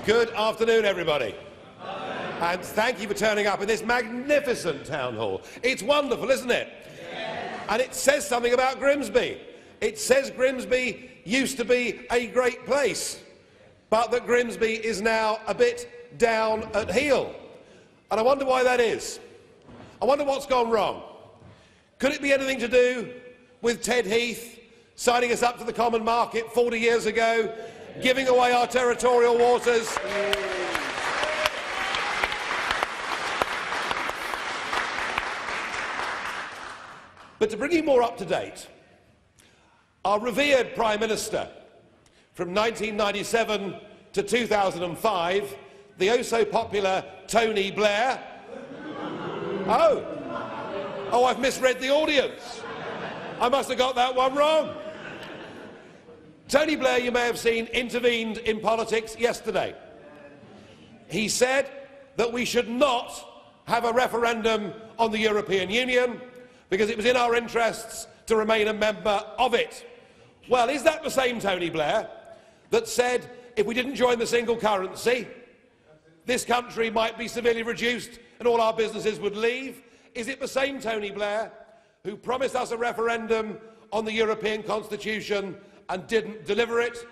Good afternoon, everybody. And thank you for turning up in this magnificent town hall. It's wonderful, isn't it? Yes. And it says something about Grimsby. It says Grimsby used to be a great place, but that Grimsby is now a bit down at heel. And I wonder why that is. I wonder what's gone wrong. Could it be anything to do with Ted Heath signing us up to the common market 40 years ago, giving away our territorial waters? But to bring you more up to date, our revered Prime Minister from 1997 to 2005, the oh-so-popular Tony Blair. Oh, I've misread the audience. I must have got that one wrong. Tony Blair, you may have seen, intervened in politics yesterday. He said that we should not have a referendum on the European Union because it was in our interests to remain a member of it. Well, is that the same Tony Blair that said if we didn't join the single currency, this country might be severely reduced and all our businesses would leave? Is it the same Tony Blair who promised us a referendum on the European Constitution and didn't deliver it?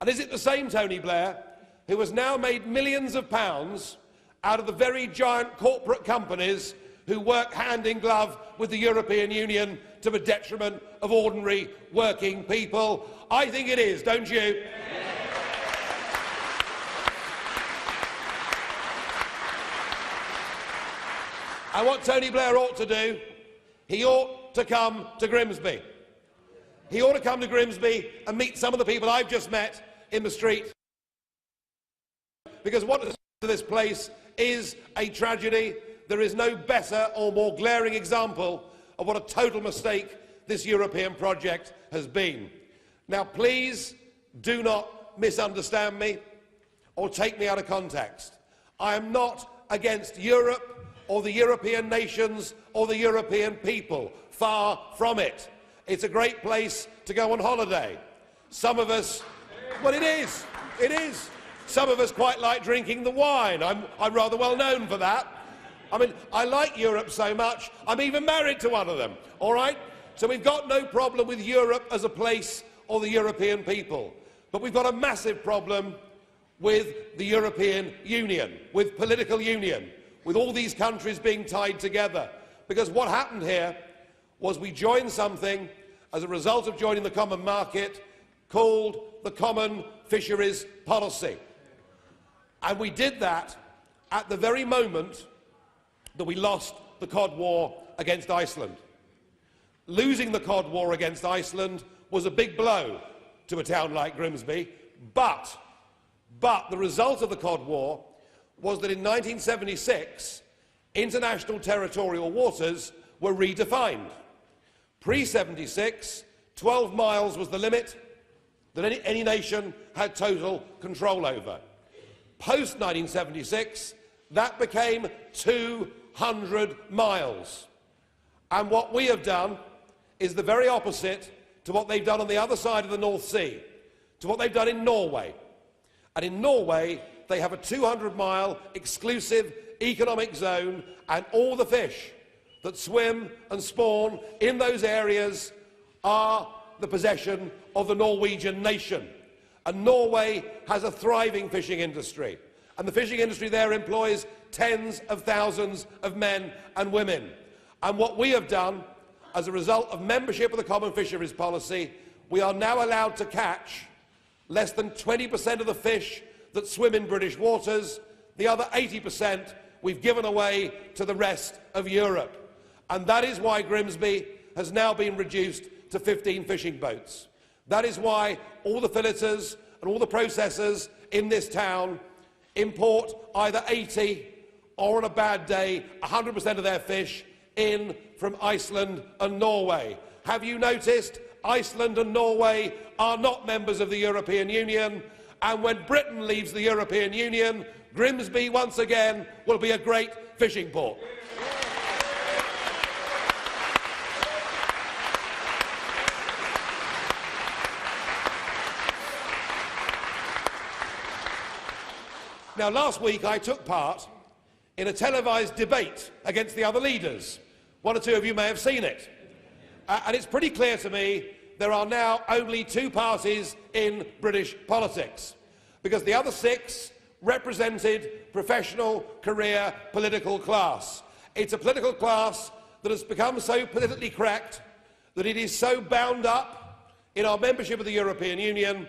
And is it the same Tony Blair who has now made millions of pounds out of the very giant corporate companies who work hand in glove with the European Union to the detriment of ordinary working people? I think it is, don't you? And what Tony Blair ought to do, he ought to come to Grimsby. He ought to come to Grimsby and meet some of the people I've just met in the street. Because what has happened to this place is a tragedy. There is no better or more glaring example of what a total mistake this European project has been. Now, please do not misunderstand me or take me out of context. I am not against Europe or the European nations or the European people. Far from it. It's a great place to go on holiday. Some of us, well, it is. Some of us quite like drinking the wine. I'm rather well known for that. I mean, I like Europe so much, I'm even married to one of them, all right? So we've got no problem with Europe as a place or the European people. But we've got a massive problem with the European Union, with political union, with all these countries being tied together. Because what happened here was we joined something as a result of joining the common market called the Common Fisheries Policy. And we did that at the very moment that we lost the cod war against Iceland. Losing the cod war against Iceland was a big blow to a town like Grimsby, but the result of the cod war was that in 1976, international territorial waters were redefined. Pre-76, 12 miles was the limit that any nation had total control over. Post-1976, that became 200 miles. And what we have done is the very opposite to what they've done on the other side of the North Sea, to what they've done in Norway. And in Norway, they have a 200-mile exclusive economic zone, and all the fish that swim and spawn in those areas are the possession of the Norwegian nation. And Norway has a thriving fishing industry. And the fishing industry there employs tens of thousands of men and women. And what we have done, as a result of membership of the Common Fisheries Policy, we are now allowed to catch less than 20% of the fish that swim in British waters. The other 80% we've given away to the rest of Europe. And that is why Grimsby has now been reduced to 15 fishing boats. That is why all the filleters and all the processors in this town import either 80 or, on a bad day, 100% of their fish in from Iceland and Norway. Have you noticed? Iceland and Norway are not members of the European Union, and when Britain leaves the European Union, Grimsby once again will be a great fishing port. Now, last week I took part in a televised debate against the other leaders. One or two of you may have seen it. And it's pretty clear to me there are now only two parties in British politics, because the other six represented professional, career, political class. It's a political class that has become so politically correct that it is so bound up in our membership of the European Union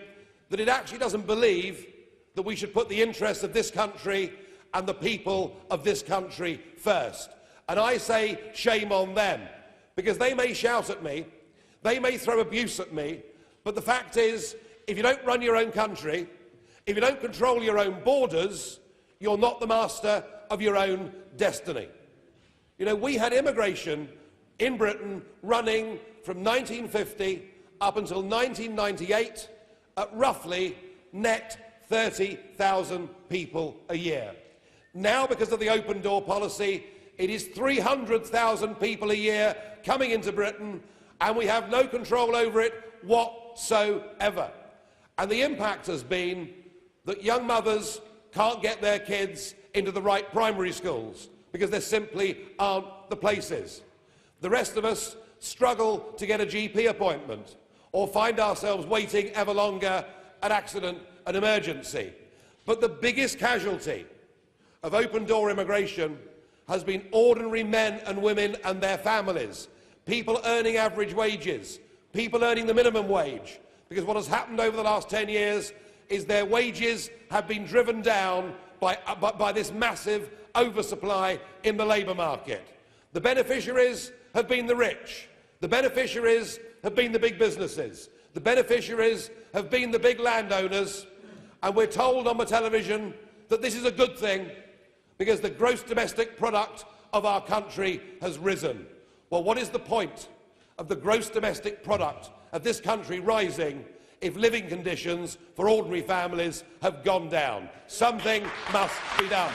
that it actually doesn't believe that we should put the interests of this country and the people of this country first. And I say shame on them, because they may shout at me, they may throw abuse at me, but the fact is, if you don't run your own country, if you don't control your own borders, you're not the master of your own destiny. You know, we had immigration in Britain running from 1950 up until 1998 at roughly net 30,000 people a year. Now, because of the open door policy, it is 300,000 people a year coming into Britain, and we have no control over it whatsoever. And the impact has been that young mothers can't get their kids into the right primary schools because there simply aren't the places. The rest of us struggle to get a GP appointment or find ourselves waiting ever longer at accident and emergency. But the biggest casualty of open-door immigration has been ordinary men and women and their families, people earning average wages, people earning the minimum wage, because what has happened over the last 10 years is their wages have been driven down by this massive oversupply in the labour market. The beneficiaries have been the rich. The beneficiaries have been the big businesses. The beneficiaries have been the big landowners. And we're told on the television that this is a good thing because the gross domestic product of our country has risen. Well, what is the point of the gross domestic product of this country rising if living conditions for ordinary families have gone down? Something must be done.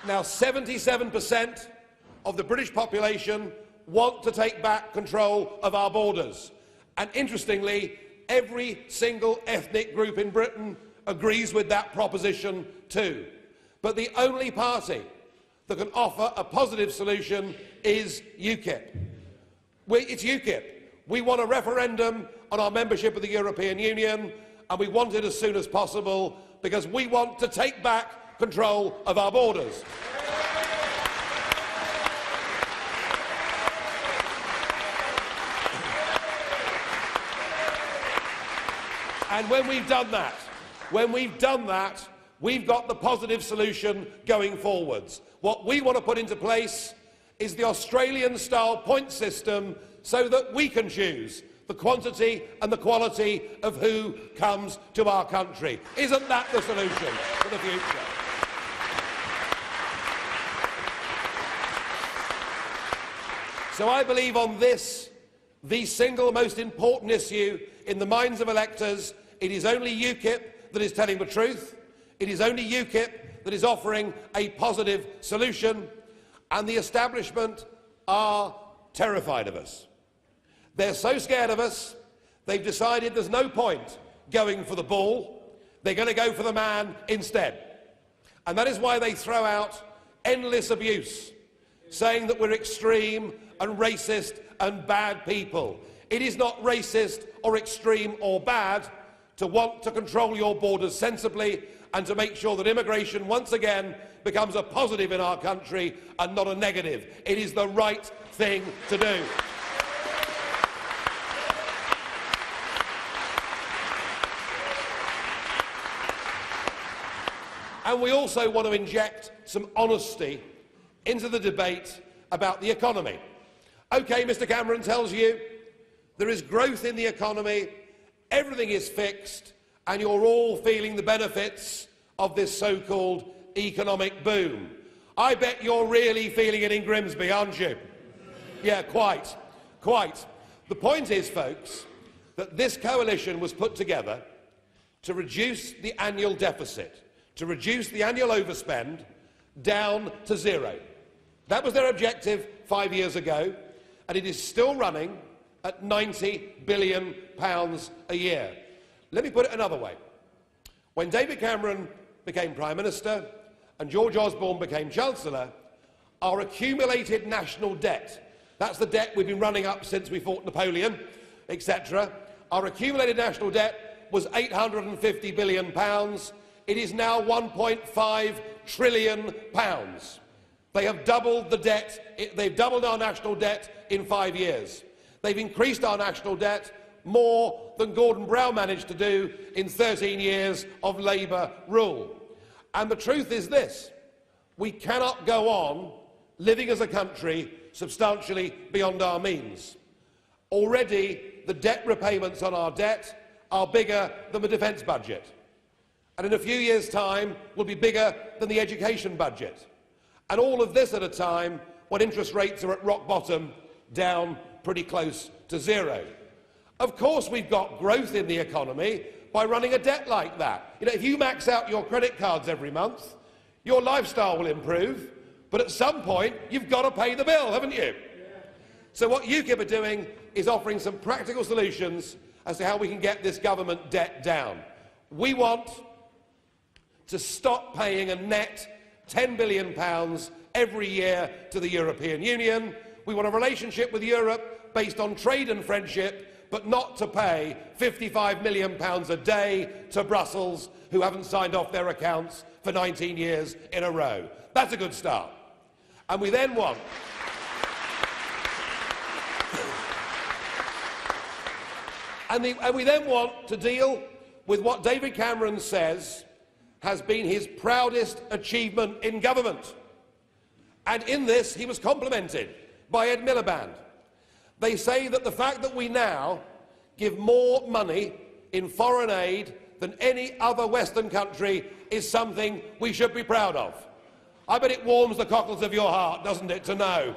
Now, 77% of the British population want to take back control of our borders. And interestingly, every single ethnic group in Britain agrees with that proposition too. But the only party that can offer a positive solution is UKIP. It's UKIP. We want a referendum on our membership of the European Union, and we want it as soon as possible because we want to take back control of our borders. And when we've done that, we've got the positive solution going forwards. What we want to put into place is the Australian-style point system so that we can choose the quantity and the quality of who comes to our country. Isn't that the solution for the future? So I believe on this, the single most important issue in the minds of electors, it is only UKIP that is telling the truth. It is only UKIP that is offering a positive solution, and the establishment are terrified of us. They're so scared of us, they've decided there's no point going for the bull. They're going to go for the man instead. And that is why they throw out endless abuse, saying that we're extreme and racist and bad people. It is not racist or extreme or bad to want to control your borders sensibly and to make sure that immigration once again becomes a positive in our country and not a negative. It is the right thing to do. And we also want to inject some honesty into the debate about the economy. OK, Mr Cameron tells you there is growth in the economy, everything is fixed, and you're all feeling the benefits of this so-called economic boom. I bet you're really feeling it in Grimsby, aren't you? Yeah, quite. The point is, folks, that this coalition was put together to reduce the annual deficit, to reduce the annual overspend down to zero. That was their objective 5 years ago, and it is still running at £90 billion a year. Let me put it another way. When David Cameron became Prime Minister and George Osborne became Chancellor, our accumulated national debt, that's the debt we've been running up since we fought Napoleon, etc., our accumulated national debt was £850 billion. It is now £1.5 trillion. They have doubled the debt. They've doubled our national debt in 5 years. They've increased our national debt more than Gordon Brown managed to do in 13 years of Labour rule. And the truth is this: we cannot go on living as a country substantially beyond our means. Already, the debt repayments on our debt are bigger than the defence budget, and in a few years' time will be bigger than the education budget. And all of this at a time when interest rates are at rock bottom, down pretty close to zero. Of course we've got growth in the economy by running a debt like that. You know, if you max out your credit cards every month, your lifestyle will improve, but at some point you've got to pay the bill, haven't you? So what UKIP are doing is offering some practical solutions as to how we can get this government debt down. We want to stop paying a net £10 billion every year to the European Union. We want a relationship with Europe based on trade and friendship, but not to pay £55 million a day to Brussels, who haven't signed off their accounts for 19 years in a row. That's a good start. And we then want... and we then want to deal with what David Cameron says has been his proudest achievement in government. And in this, he was complimented by Ed Miliband. They say that the fact that we now give more money in foreign aid than any other Western country is something we should be proud of. I bet it warms the cockles of your heart, doesn't it, to know?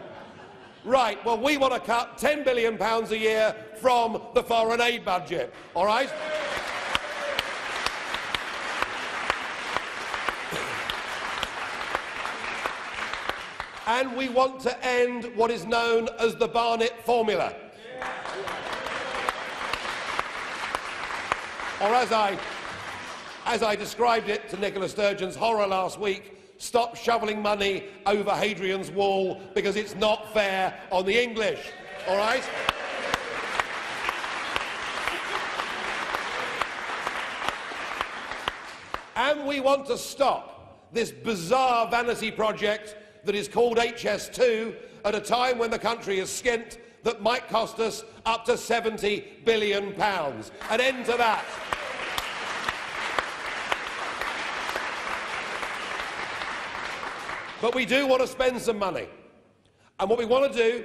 Right, well, we want to cut £10 billion a year from the foreign aid budget, all right? And we want to end what is known as the Barnett formula. Or as I described it to Nicola Sturgeon's horror last week, stop shoveling money over Hadrian's Wall because it's not fair on the English, all right? And we want to stop this bizarre vanity project that is called HS2 at a time when the country is skint that might cost us up to £70 billion. An end to that. But we do want to spend some money. And what we want to do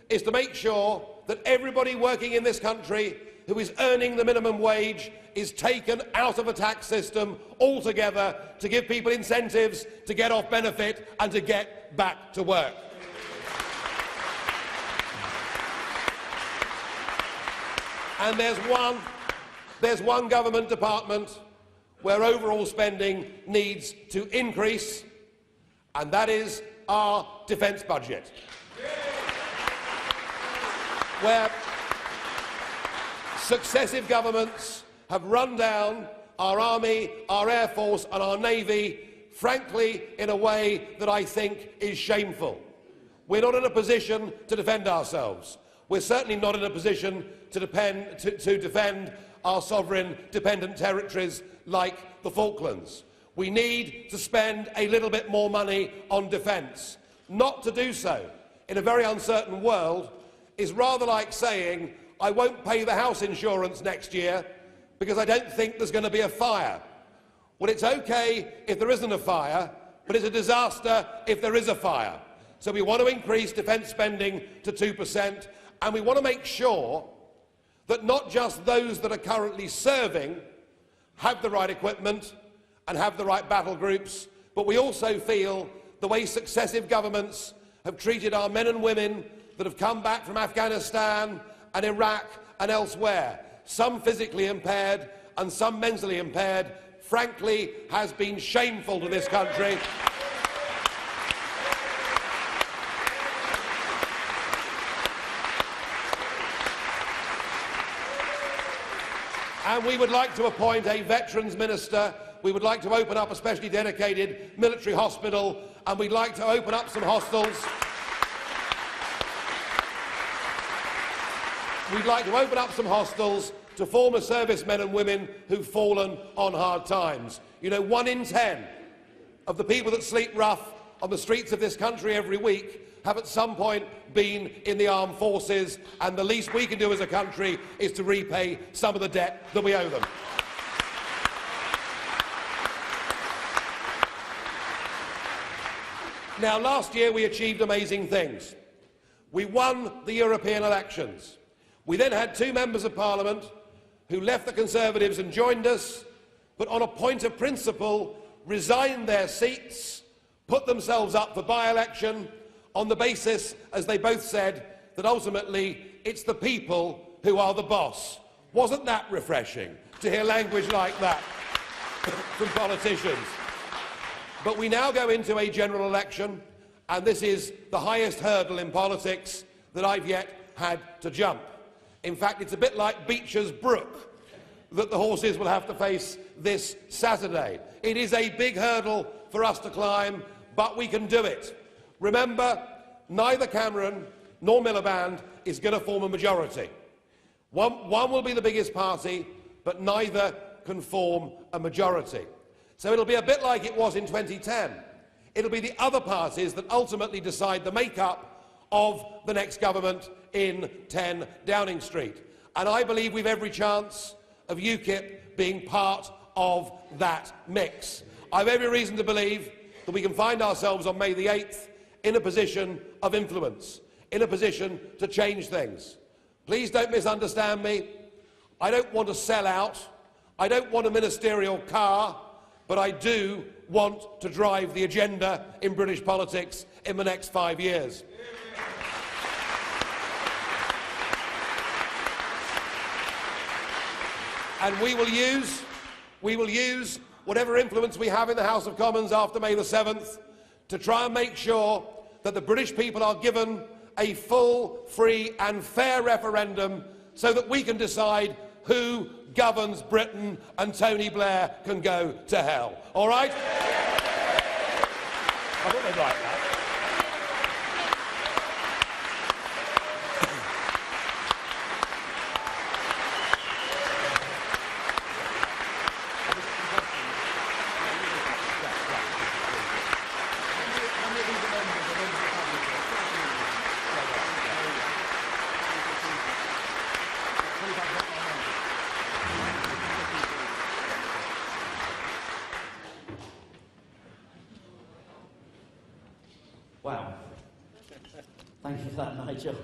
is to make sure that everybody working in this country who is earning the minimum wage is taken out of a tax system altogether to give people incentives to get off benefit and to get back to work. And there's one government department where overall spending needs to increase, and that is our defence budget, where successive governments have run down our army, our air force and our navy, frankly, in a way that I think is shameful. We're not in a position to defend ourselves. We're certainly not in a position to defend our sovereign dependent territories like the Falklands. We need to spend a little bit more money on defence. Not to do so in a very uncertain world is rather like saying, I won't pay the house insurance next year because I don't think there's going to be a fire. Well, it's okay if there isn't a fire, but it's a disaster if there is a fire. So we want to increase defence spending to 2%, and we want to make sure that not just those that are currently serving have the right equipment and have the right battle groups, but we also feel the way successive governments have treated our men and women that have come back from Afghanistan and Iraq and elsewhere, some physically impaired and some mentally impaired, frankly has been shameful to this country. And we would like to appoint a veterans minister. We would like to open up a specially dedicated military hospital, and we'd like to open up some hostels. We'd like to open up some hostels to former servicemen and women who've fallen on hard times. You know, 1 in 10 of the people that sleep rough on the streets of this country every week have at some point been in the armed forces, and the least we can do as a country is to repay some of the debt that we owe them. Now, last year we achieved amazing things. We won the European elections. We then had 2 members of Parliament who left the Conservatives and joined us, but on a point of principle resigned their seats, put themselves up for by-election on the basis, as they both said, that ultimately it's the people who are the boss. Wasn't that refreshing to hear language like that from politicians? But we now go into a general election, and this is the highest hurdle in politics that I've yet had to jump. In fact, it's a bit like Beecher's Brook that the horses will have to face this Saturday. It is a big hurdle for us to climb, but we can do it. Remember, neither Cameron nor Miliband is going to form a majority. One will be the biggest party, but neither can form a majority. So it'll be a bit like it was in 2010. It'll be the other parties that ultimately decide the makeup of the next government in 10 Downing Street. And I believe we've every chance of UKIP being part of that mix. I have every reason to believe that we can find ourselves on May the 8th in a position of influence, in a position to change things. Please don't misunderstand me. I don't want to sell out. I don't want a ministerial car, but I do want to drive the agenda in British politics in the next 5 years. And we will use whatever influence we have in the House of Commons after May the 7th to try and make sure that the British people are given a full, free and fair referendum so that we can decide who governs Britain and Tony Blair can go to hell. All right? I thought they'd like that. Wow. Thank you for that, Nigel.